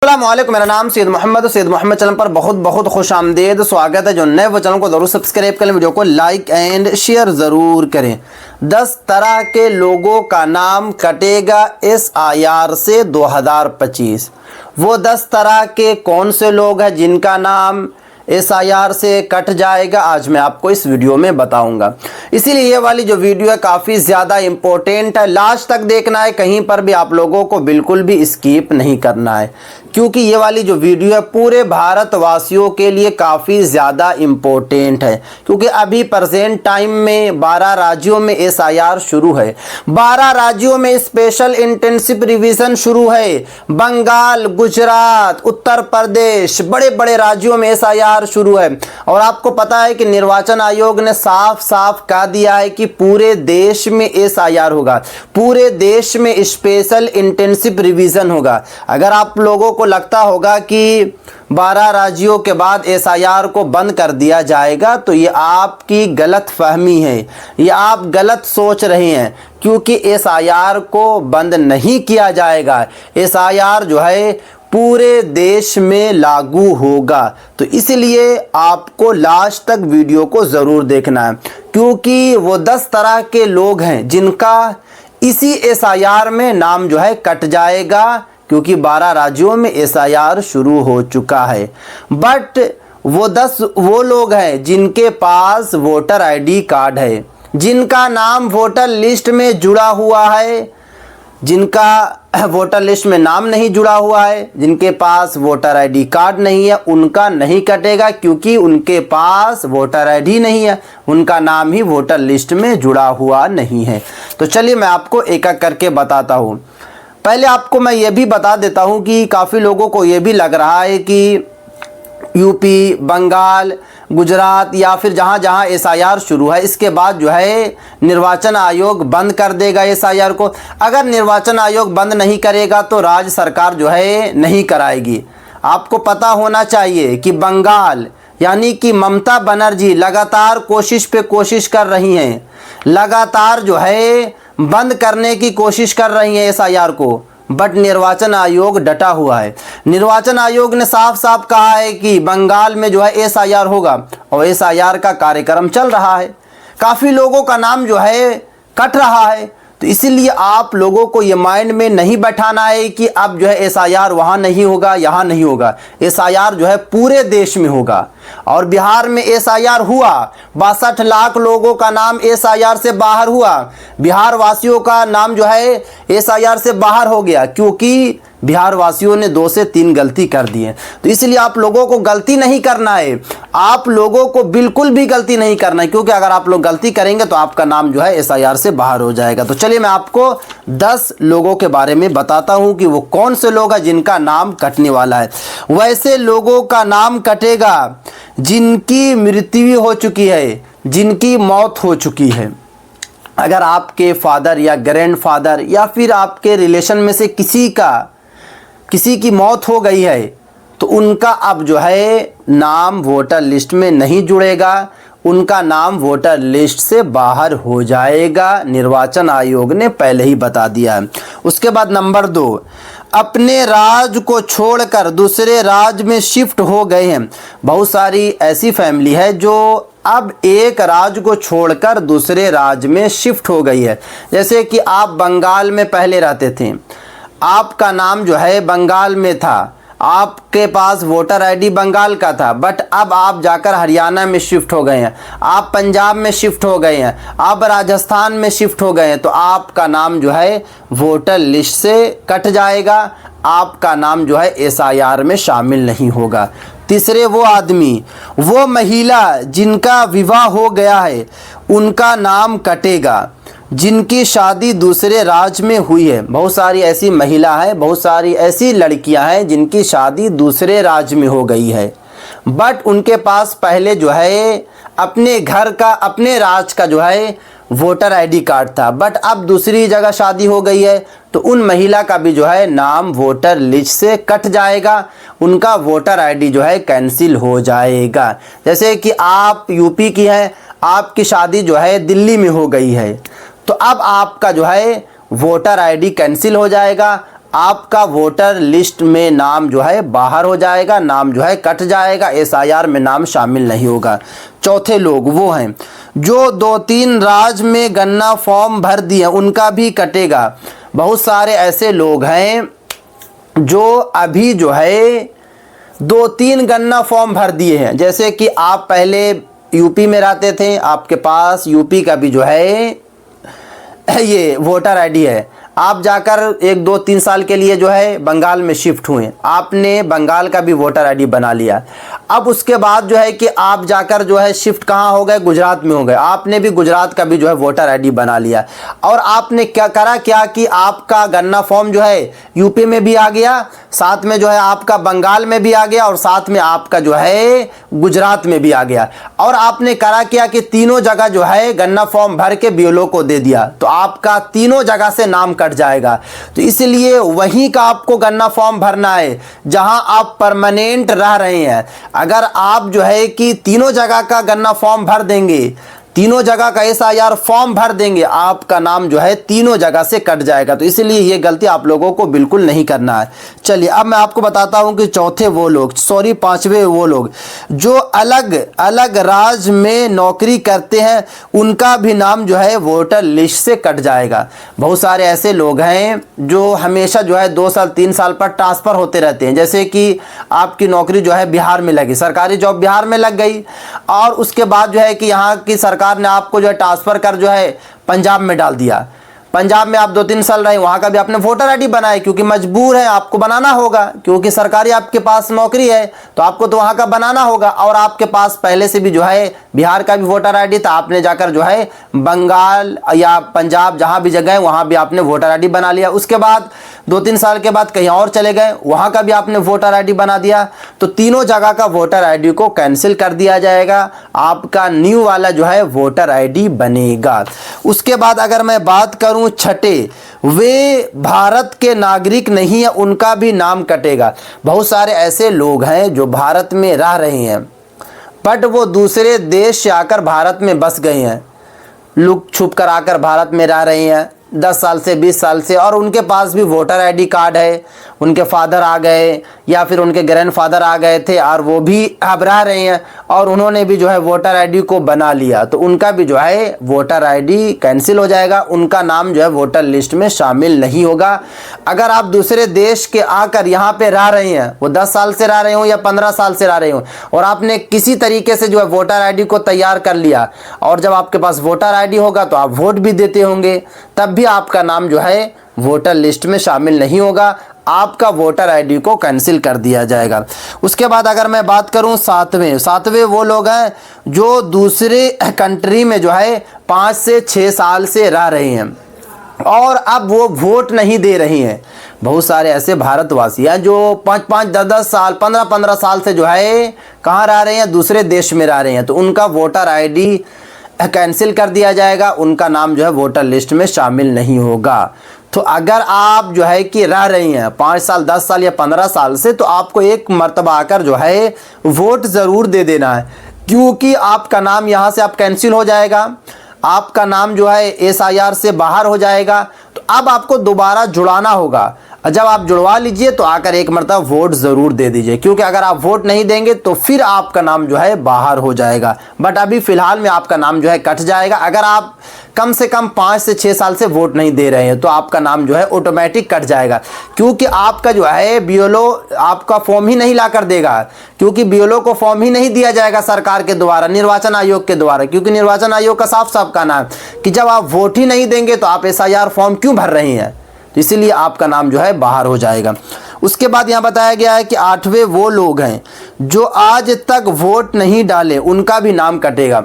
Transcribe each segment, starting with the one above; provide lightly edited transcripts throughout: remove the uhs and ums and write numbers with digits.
अस्सलामुअलैकुम, मेरा नाम सैयद मोहम्मद चैनल पर बहुत बहुत खुश आमदेद स्वागत है। जो नए वो चैनल को ज़रूर सब्सक्राइब करें, वीडियो को लाइक एंड शेयर ज़रूर करें। 10 तरह के लोगों का नाम कटेगा SIR से 2025। वो 10 तरह के कौन से लोग हैं जिनका नाम SIR से कट जाएगा, आज मैं आपको इस वीडियो में बताऊंगा। इसीलिए ये वाली जो वीडियो है काफ़ी ज़्यादा इम्पोर्टेंट है, लास्ट तक देखना है, कहीं पर भी आप लोगों को बिल्कुल भी स्किप नहीं करना है, क्योंकि ये वाली जो वीडियो है पूरे भारतवासियों के लिए काफ़ी ज़्यादा इम्पोर्टेंट है। क्योंकि अभी प्रेजेंट टाइम में 12 राज्यों में SIR शुरू है, 12 राज्यों में स्पेशल इंटेंसिव रिवीजन शुरू है। बंगाल, गुजरात, उत्तर प्रदेश, बड़े बड़े राज्यों में SIR शुरू है। और आपको पता है कि निर्वाचन आयोग ने साफ साफ कह दिया है कि पूरे देश में SIR होगा, पूरे देश में स्पेशल इंटेंसिव रिवीजन होगा। अगर आप लोगों को लगता होगा कि 12 राज्यों के बाद SIR को बंद कर दिया जाएगा, तो ये आपकी गलत फहमी है, ये आप गलत सोच रहे हैं, क्योंकि SIR को बंद नहीं किया जाएगा। SIR जो है पूरे देश में लागू होगा। तो इसलिए आपको लास्ट तक वीडियो को ज़रूर देखना है, क्योंकि वो 10 तरह के लोग हैं जिनका इसी SIR में नाम जो है कट जाएगा, क्योंकि 12 राज्यों में SIR शुरू हो चुका है। बट वो लोग हैं जिनके पास वोटर ID कार्ड है, जिनका नाम वोटर लिस्ट में जुड़ा हुआ है। जिनका वोटर लिस्ट में नाम नहीं जुड़ा हुआ है, जिनके पास वोटर ID कार्ड नहीं है, उनका नहीं कटेगा, क्योंकि उनके पास वोटर ID नहीं है, उनका नाम ही वोटर लिस्ट में जुड़ा हुआ नहीं है। तो चलिए मैं आपको एक एक करके बताता हूँ। पहले आपको मैं ये भी बता देता हूँ कि काफ़ी लोगों को ये भी लग रहा है कि यूपी, बंगाल, गुजरात या फिर जहाँ जहाँ SIR शुरू है, इसके बाद जो है निर्वाचन आयोग बंद कर देगा SIR को। अगर निर्वाचन आयोग बंद नहीं करेगा तो राज्य सरकार जो है नहीं कराएगी। आपको पता होना चाहिए कि बंगाल यानी कि ममता बनर्जी लगातार कोशिश पे कोशिश कर रही हैं, लगातार जो है बंद करने की कोशिश कर रही हैं SIR को, बट निर्वाचन आयोग डटा हुआ है। निर्वाचन आयोग ने साफ साफ कहा है कि बंगाल में जो है SIR होगा, और SIR का कार्यक्रम चल रहा है। काफ़ी लोगों का नाम जो है कट रहा है। तो इसीलिए आप लोगों को ये माइंड में नहीं बैठाना है कि अब जो है SIR वहाँ नहीं होगा, यहाँ नहीं होगा। SIR जो है पूरे देश में होगा। और बिहार में SIR हुआ, 62 लाख लोगों का नाम SIR से बाहर हुआ। बिहार वासियों का नाम जो है SIR से बाहर हो गया, क्योंकि बिहार वासियों ने 2 से 3 गलती कर दी है। तो इसलिए आप लोगों को गलती नहीं करना है, आप लोगों को बिल्कुल भी गलती नहीं करना है, क्योंकि अगर आप लोग गलती करेंगे तो आपका नाम जो है SIR से बाहर हो जाएगा। तो चलिए मैं आपको 10 लोगों के बारे में बताता हूं कि वो कौन से लोग हैं जिनका नाम कटने वाला है। वैसे लोगों का नाम कटेगा जिनकी मृत्यु हो चुकी है, जिनकी मौत हो चुकी है। अगर आपके फादर या ग्रैंडफादर या फिर आपके रिलेशन में से किसी की मौत हो गई है, तो उनका अब जो है नाम वोटर लिस्ट में नहीं जुड़ेगा, उनका नाम वोटर लिस्ट से बाहर हो जाएगा। निर्वाचन आयोग ने पहले ही बता दिया है। उसके बाद नंबर 2, अपने राज्य को छोड़कर दूसरे राज्य में शिफ्ट हो गए हैं। बहुत सारी ऐसी फैमिली है जो अब एक राज्य को छोड़कर दूसरे राज्य में शिफ्ट हो गई है। जैसे कि आप बंगाल में पहले रहते थे, आपका नाम जो है बंगाल में था, आपके पास वोटर ID बंगाल का था, बट अब आप जाकर हरियाणा में शिफ्ट हो गए हैं, आप पंजाब में शिफ्ट हो गए हैं, आप राजस्थान में शिफ्ट हो गए हैं, तो आपका नाम जो है वोटर लिस्ट से कट जाएगा, आपका नाम जो है SIR में शामिल नहीं होगा। तीसरे, वो आदमी, वो महिला जिनका विवाह हो गया है, उनका नाम कटेगा। जिनकी शादी दूसरे राज्य में हुई है, बहुत सारी ऐसी महिला है, बहुत सारी ऐसी लड़कियां हैं जिनकी शादी दूसरे राज्य में हो गई है, बट उनके पास पहले जो है अपने घर का, अपने राज्य का जो है वोटर ID कार्ड था, बट अब दूसरी जगह शादी हो गई है, तो उन महिला का भी जो है नाम वोटर लिस्ट से कट जाएगा, उनका वोटर ID जो है कैंसिल हो जाएगा। जैसे कि आप यूपी की हैं, आपकी शादी जो है दिल्ली में हो गई है, तो अब आपका जो है वोटर ID कैंसिल हो जाएगा, आपका वोटर लिस्ट में नाम जो है बाहर हो जाएगा, नाम जो है कट जाएगा, एसआईआर में नाम शामिल नहीं होगा। चौथे लोग वो हैं जो 2-3 राज्य में गन्ना फॉर्म भर दिए, उनका भी कटेगा। बहुत सारे ऐसे लोग हैं जो अभी जो है 2-3 गन्ना फॉर्म भर दिए हैं। जैसे कि आप पहले यूपी में रहते थे, आपके पास यूपी का भी जो है ये वोटर आईडी है। आप जाकर 1-2-3 साल के लिए जो है बंगाल में शिफ्ट हुए, आपने बंगाल का भी वोटर आईडी बना लिया। अब उसके बाद जो है कि आप जाकर जो है शिफ्ट कहाँ हो गए, गुजरात में हो गए, आपने भी गुजरात का भी जो है वोटर आईडी बना लिया। और आपने क्या करा क्या कि आपका गन्ना फॉर्म जो है यूपी में भी आ गया, साथ में जो है आपका बंगाल में भी आ गया, और साथ में आपका जो है गुजरात में भी आ गया। और आपने करा क्या कि तीनों जगह जो है गन्ना फॉर्म भर के बीएलओ को दे दिया, तो आपका तीनों जगह से नाम कट जाएगा। तो इसलिए वहीं का आपको गन्ना फॉर्म भरना है जहां आप परमानेंट रह रहे हैं। अगर आप जो है कि तीनों जगह का गन्ना फॉर्म भर देंगे, तीनों जगह का एसआईआर फॉर्म भर देंगे, आपका नाम जो है तीनों जगह से कट जाएगा। तो इसलिए ये गलती आप लोगों को बिल्कुल नहीं करना है। चलिए अब मैं आपको बताता हूं कि पांचवे वो लोग जो अलग अलग राज्य में नौकरी करते हैं, उनका भी नाम जो है वोटर लिस्ट से कट जाएगा। बहुत सारे ऐसे लोग हैं जो हमेशा जो है 2 साल 3 साल पर ट्रांसफ़र होते रहते हैं। जैसे कि आपकी नौकरी जो है बिहार में लगी, सरकारी जॉब बिहार में लग गई, और उसके बाद जो है कि यहाँ की सरकार ने आपको जो है ट्रांसफर कर जो है पंजाब में डाल दिया। पंजाब में आप 2-3 साल रहे, वहां का भी आपने वोटर आईडी बनाए, क्योंकि मजबूर है, आपको बनाना होगा, क्योंकि सरकारी आपके पास नौकरी है तो आपको तो वहां का बनाना होगा। और आपके पास पहले से भी जो है बिहार का भी वोटर आईडी था, आपने जाकर जो है बंगाल या पंजाब जहां भी जगह है वहां भी आपने वोटर आईडी बना लिया। उसके बाद 2-3 साल के बाद कहीं और चले गए, वहां का भी आपने वोटर आईडी बना दिया, तो तीनों जगह का वोटर आईडी को कैंसिल कर दिया जाएगा, आपका न्यू वाला जो है वोटर आईडी बनेगा। उसके बाद अगर मैं बात करूं छठे, वे भारत के नागरिक नहीं है, उनका भी नाम कटेगा। बहुत सारे ऐसे लोग हैं जो भारत में रह रहे हैं बट वो दूसरे देश से आकर भारत में बस गए हैं, लुक छुप कर आकर भारत में रह रहे हैं 10 साल से 20 साल से, और उनके पास भी वोटर आईडी कार्ड है, उनके फादर आ गए या फिर उनके ग्रैंडफादर आ गए थे और वो भी अब रह रहे हैं और उन्होंने भी जो है वोटर आईडी को बना लिया, तो उनका भी जो है वोटर आईडी कैंसिल हो जाएगा, उनका नाम जो है वोटर लिस्ट में शामिल नहीं होगा। अगर आप दूसरे देश के आकर यहाँ पे रह रहे हैं, वो 10 साल से रह रहे हो या 15 साल से रह रहे हो, और आपने किसी तरीके से जो है वोटर आईडी को तैयार कर लिया, और जब आपके पास वोटर आईडी होगा तो आप वोट भी देते होंगे, तब भी आपका नाम जो है वोटर लिस्ट में शामिल नहीं होगा, आपका वोटर आईडी को कैंसिल कर दिया जाएगा। उसके बाद अगर मैं बात करूं सातवें वो लोग हैं जो दूसरे कंट्री में जो है 5 से 6 साल से रह रहे हैं और अब वो वोट नहीं दे रहे हैं। बहुत सारे ऐसे भारतवासी हैं जो 5-5, 10-10 साल, 15-15 साल से जो है कहाँ रह रहे हैं, दूसरे देश में रह रहे हैं, तो उनका वोटर आईडी कैंसिल कर दिया जाएगा, उनका नाम जो है वोटर लिस्ट में शामिल नहीं होगा। तो अगर आप जो है कि रह रही हैं 5 साल, 10 साल या 15 साल से, तो आपको एक मर्तबा आकर जो है वोट ज़रूर दे देना है, क्योंकि आपका नाम यहाँ से आप कैंसिल हो जाएगा, आपका नाम जो है एसआईआर से बाहर हो जाएगा, तो अब आपको दोबारा जुड़ाना होगा। जब आप जुड़वा लीजिए तो आकर एक मरतबा वोट ज़रूर दे दीजिए, क्योंकि अगर आप वोट नहीं देंगे तो फिर आपका नाम जो है बाहर हो जाएगा। बट अभी फ़िलहाल में आपका नाम जो है कट जाएगा। अगर आप कम से कम 5 से 6 साल से वोट नहीं दे रहे हैं तो आपका नाम जो है ऑटोमेटिक कट जाएगा, क्योंकि आपका जो है बीएलओ आपका फॉर्म ही नहीं ला कर देगा, क्योंकि बीएलओ को फॉर्म ही नहीं दिया जाएगा सरकार के द्वारा, निर्वाचन आयोग के द्वारा, क्योंकि निर्वाचन आयोग का साफ साफ कहना है कि जब आप वोट ही नहीं देंगे तो आप एसआईआर फॉर्म क्यों भर रहे हैं, तो इसीलिए आपका नाम जो है बाहर हो जाएगा। उसके बाद यहाँ बताया गया है कि 8वें वो लोग हैं जो आज तक वोट नहीं डाले, उनका भी नाम कटेगा।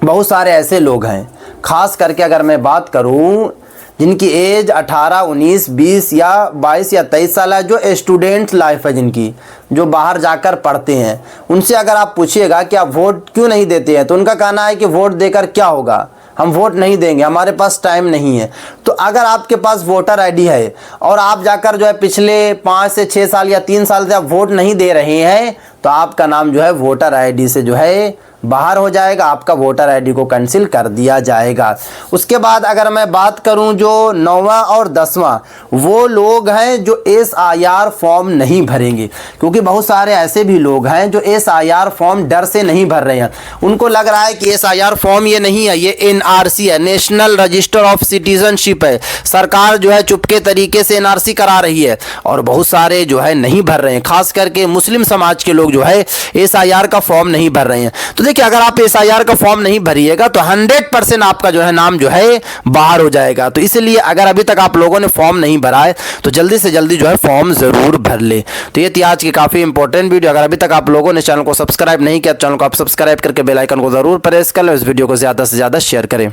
बहुत सारे ऐसे लोग हैं, खास करके अगर मैं बात करूँ जिनकी एज 18, 19, 20 या 22 या 23 साल है, जो स्टूडेंट लाइफ है जिनकी, जो बाहर जाकर पढ़ते हैं, उनसे अगर आप पूछिएगा कि आप वोट क्यों नहीं देते हैं, तो उनका कहना है कि वोट देकर क्या होगा, हम वोट नहीं देंगे, हमारे पास टाइम नहीं है। तो अगर आपके पास वोटर आईडी है और आप जाकर जो है पिछले 5 से 6 साल या 3 साल से आप वोट नहीं दे रहे हैं, तो आपका नाम जो है वोटर आईडी से जो है बाहर हो जाएगा, आपका वोटर आईडी को कैंसिल कर दिया जाएगा। उसके बाद अगर मैं बात करूं जो 9वां और 10वां, वो लोग हैं जो SIR फॉर्म नहीं भरेंगे, क्योंकि बहुत सारे ऐसे भी लोग हैं जो SIR फॉर्म डर से नहीं भर रहे हैं। उनको लग रहा है कि SIR फॉर्म ये नहीं है, ये NRC है, नेशनल रजिस्टर ऑफ सिटीजनशिप है, सरकार जो है चुपके तरीके से NRC करा रही है, और बहुत सारे जो है नहीं भर रहे हैं। खास करके मुस्लिम समाज के लोग जो है SIR का फॉर्म नहीं भर रहे हैं। तो देखिए, अगर आप SIR का फॉर्म नहीं भरिएगा तो 100% आपका जो है नाम जो है बाहर हो जाएगा। तो इसलिए अगर अभी तक आप लोगों ने फॉर्म नहीं भरा है तो जल्दी से जल्दी जो है फॉर्म जरूर भर ले। तो ये थी आज की काफी इंपॉर्टेंट वीडियो। अगर अभी तक आप लोगों ने चैनल को सब्सक्राइब नहीं किया, चैनल को आप सब्सक्राइब करके बेल आइकन को जरूर प्रेस कर लो। इस वीडियो को ज्यादा से ज्यादा शेयर करें।